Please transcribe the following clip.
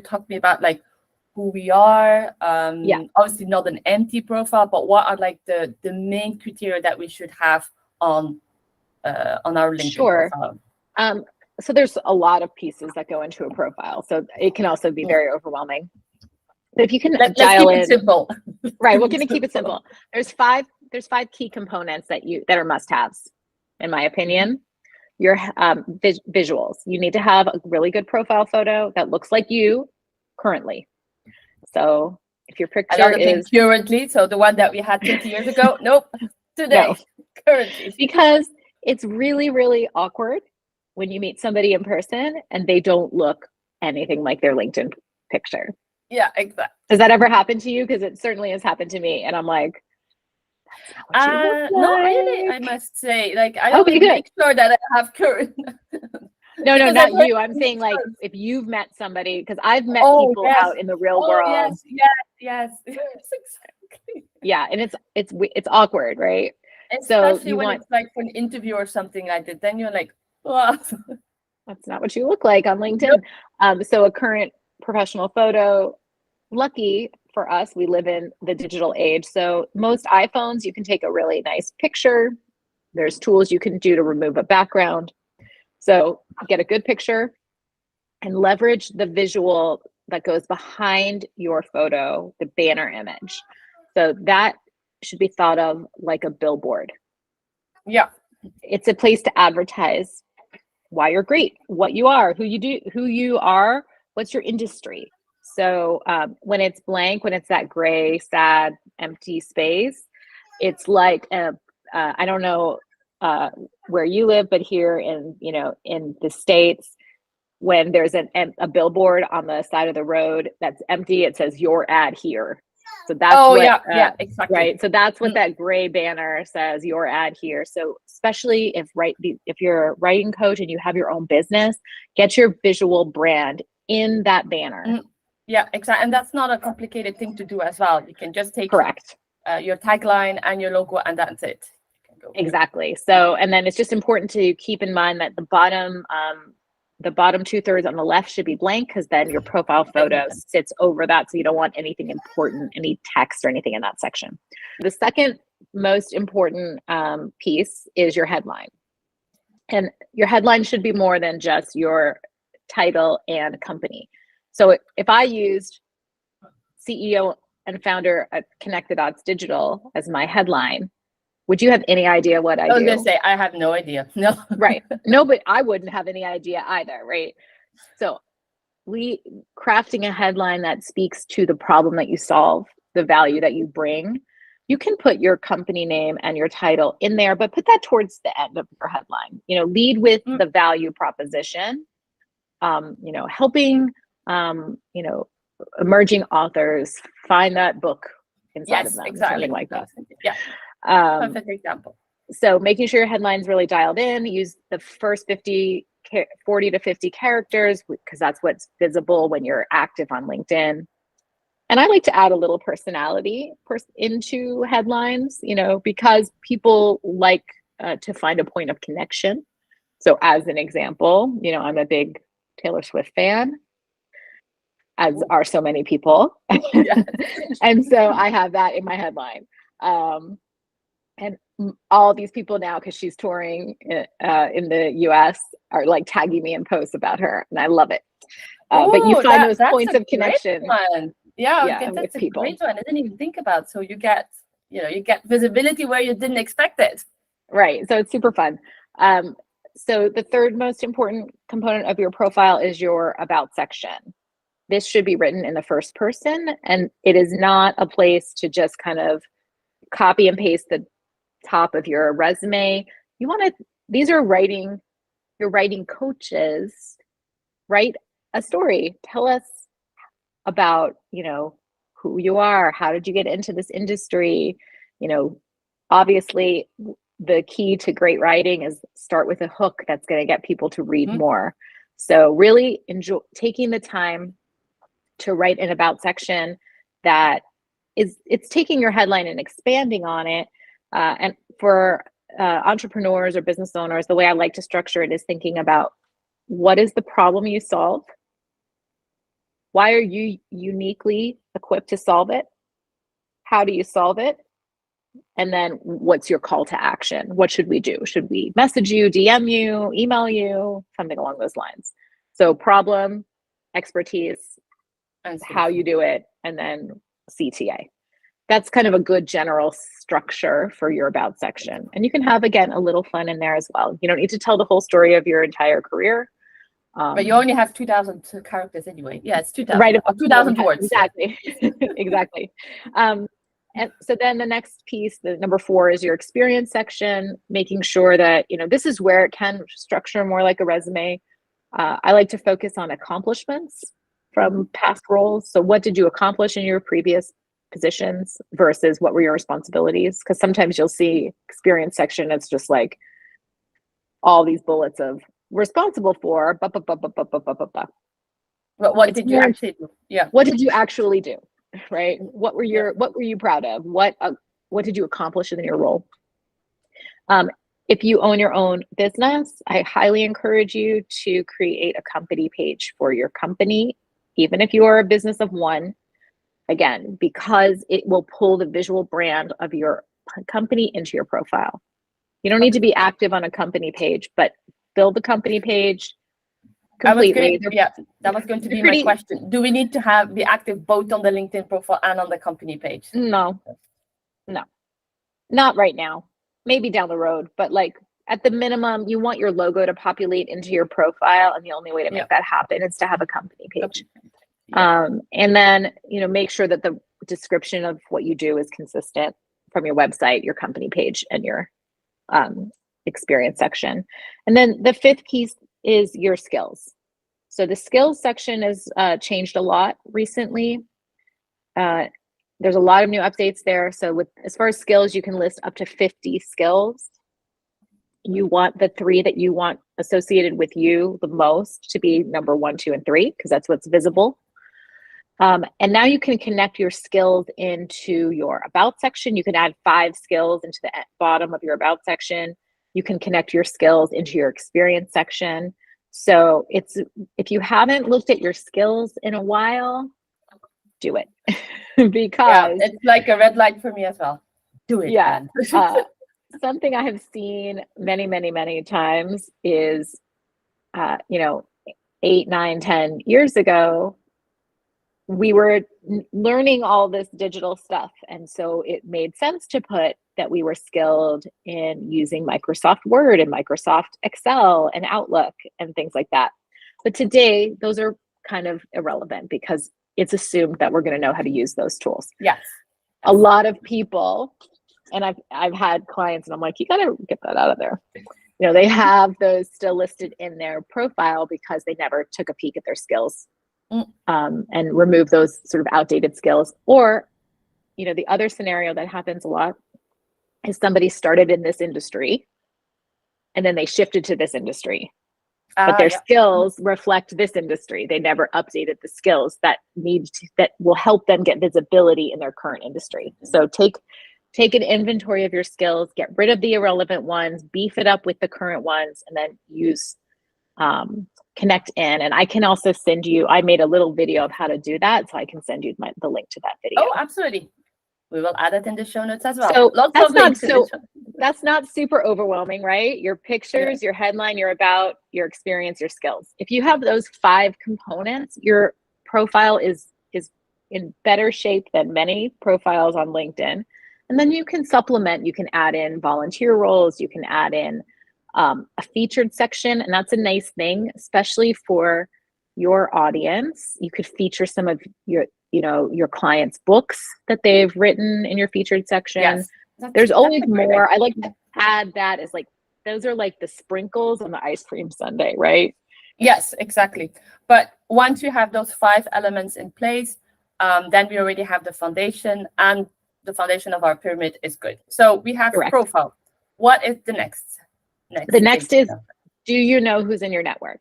talk to me about like who we are. Yeah. Obviously not an empty profile, but what are like the main criteria that we should have on our LinkedIn Sure. profile? So there's a lot of pieces that go into a profile, so it can also be very overwhelming. But if you can Let's dial keep it in, simple. right? We're going to keep it simple. There's five key components that are must-haves, in my opinion. Your visuals. You need to have a really good profile photo that looks like you currently. So if your picture is currently, so the one that we had 20 years ago, nope, today, no. currently. Because it's really, really awkward when you meet somebody in person and they don't look anything like their LinkedIn picture. Yeah, exactly. Has that ever happened to you? Because it certainly has happened to me, and I'm like, that's not what you look like. Not really, I must say. Like, I Okay, always good. make sure that I have current. No, not you. I'm saying like if you've met somebody, because I've met people out in the real world. Yes, exactly. Yeah, and it's awkward, right? Especially when it's like for an interview or something like that. Then you're like, oh. That's not what you look like on LinkedIn. Nope. So a current professional photo. Lucky for us, we live in the digital age. So most iPhones, you can take a really nice picture. There's tools you can do to remove a background. So get a good picture and leverage the visual that goes behind your photo, the banner image. So that should be thought of like a billboard. Yeah. It's a place to advertise why you're great, what you are, who you are, what's your industry. So when it's blank, when it's that gray, sad, empty space, it's like I don't know where you live, but here in the States, when there's a billboard on the side of the road that's empty, it says your ad here. So that's exactly. Right. So that's what that gray banner says, your ad here. So especially if you're a writing coach and you have your own business, get your visual brand in that banner. Yeah, exactly. And that's not a complicated thing to do as well. You can just take your tagline and your logo, and that's it. Exactly. So, and then it's just important to keep in mind that the bottom 2/3 on the left should be blank, because then your profile photo sits over that. So you don't want anything important, any text or anything in that section. The second most important piece is your headline. And your headline should be more than just your title and company. So if I used CEO and founder at Connect the Dots Digital as my headline, would you have any idea what I do? I was going to say, I have no idea. No. Right. No, but I wouldn't have any idea either, right? So crafting a headline that speaks to the problem that you solve, the value that you bring, you can put your company name and your title in there, but put that towards the end of your headline. Lead with the value proposition, helping, emerging authors find that book inside of them, something like that. Yeah. Perfect example. So making sure your headline's really dialed in, use the first 40 to 50 characters, because that's what's visible when you're active on LinkedIn. And I like to add a little personality into headlines, because people like to find a point of connection. So as an example, I'm a big Taylor Swift fan, as are so many people. Yeah. And so I have that in my headline. And all these people now, because she's touring in the US, are like tagging me in posts about her, and I love it. But you find those points of connection. Yeah, that's a great one. I didn't even think about. So you get visibility where you didn't expect it. Right. So it's super fun. So the third most important component of your profile is your about section. This should be written in the first person, and it is not a place to just kind of copy and paste the top of your resume. These are your writing coaches. Write a story. Tell us about, who you are. How did you get into this industry? Obviously the key to great writing is start with a hook that's going to get people to read more. So really enjoy taking the time to write an about section that it's taking your headline and expanding on it. And for entrepreneurs or business owners, the way I like to structure it is thinking about, what is the problem you solve? Why are you uniquely equipped to solve it? How do you solve it? And then what's your call to action? What should we do? Should we message you, DM you, email you, something along those lines? So problem, expertise, how you do it, and then CTA. That's kind of a good general structure for your about section. And you can have, again, a little fun in there as well. You don't need to tell the whole story of your entire career. But you only have 2,000 characters anyway. Yeah, it's 2,000. Right. 2,000 words. Exactly. Exactly. And so then the next piece, the number 4, is your experience section, making sure that, this is where it can structure more like a resume. I like to focus on accomplishments from past roles. So what did you accomplish in your previous positions versus what were your responsibilities? Because sometimes you'll see experience section, it's just like all these bullets of responsible for, What did you actually do? Yeah. What did you actually do? Right? What were you proud of? What did you accomplish in your role? If you own your own business, I highly encourage you to create a company page for your company, even if you are a business of one, again, because it will pull the visual brand of your company into your profile. You don't need to be active on a company page, but build the company page completely. That was going to be my question. Do we need to be active both on the LinkedIn profile and on the company page? No, not right now. Maybe down the road, but like at the minimum, you want your logo to populate into your profile, and the only way to make that happen is to have a company page. And then, make sure that the description of what you do is consistent from your website, your company page, and your experience section. And then the 5th piece is your skills. So the skills section has changed a lot recently. There's a lot of new updates there. So as far as skills, you can list up to 50 skills. You want the 3 that you want associated with you the most to be number 1, 2, and 3, because that's what's visible. And now you can connect your skills into your about section. You can add 5 skills into the bottom of your about section. You can connect your skills into your experience section. So if you haven't looked at your skills in a while, do it. Because it's like a red light for me as well. Do it. Yeah. Something I have seen many, many, many times is, 8, 9, 10 years ago, we were learning all this digital stuff. And so it made sense to put that we were skilled in using Microsoft Word and Microsoft Excel and Outlook and things like that. But today, those are kind of irrelevant because it's assumed that we're going to know how to use those tools. Yes. A lot of people, and I've had clients and I'm like, you got to get that out of there. They have those still listed in their profile because they never took a peek at their skills and remove those sort of outdated skills. Or, the other scenario that happens a lot is somebody started in this industry and then they shifted to this industry. But their skills reflect this industry. They never updated the skills that will help them get visibility in their current industry. So take an inventory of your skills, get rid of the irrelevant ones, beef it up with the current ones, and then use Connect In. And I can also send you, I made a little video of how to do that. So I can send you the link to that video. Oh, absolutely. We will add it in the show notes as well. So Lots of links. That's not super overwhelming, right? Your pictures, your headline, your about, your experience, your skills. If you have those 5 components, your profile is in better shape than many profiles on LinkedIn. And then you can supplement, you can add in volunteer roles, you can add in a featured section. And that's a nice thing, especially for your audience. You could feature some of your clients' books that they've written in your featured section. Yes, there's always more. I like to add that as like, those are like the sprinkles on the ice cream sundae, right? Yes, exactly. But once you have those 5 elements in place, then we already have the foundation, and the foundation of our pyramid is good. So we have profile. What is the next? The next is, do you know who's in your network?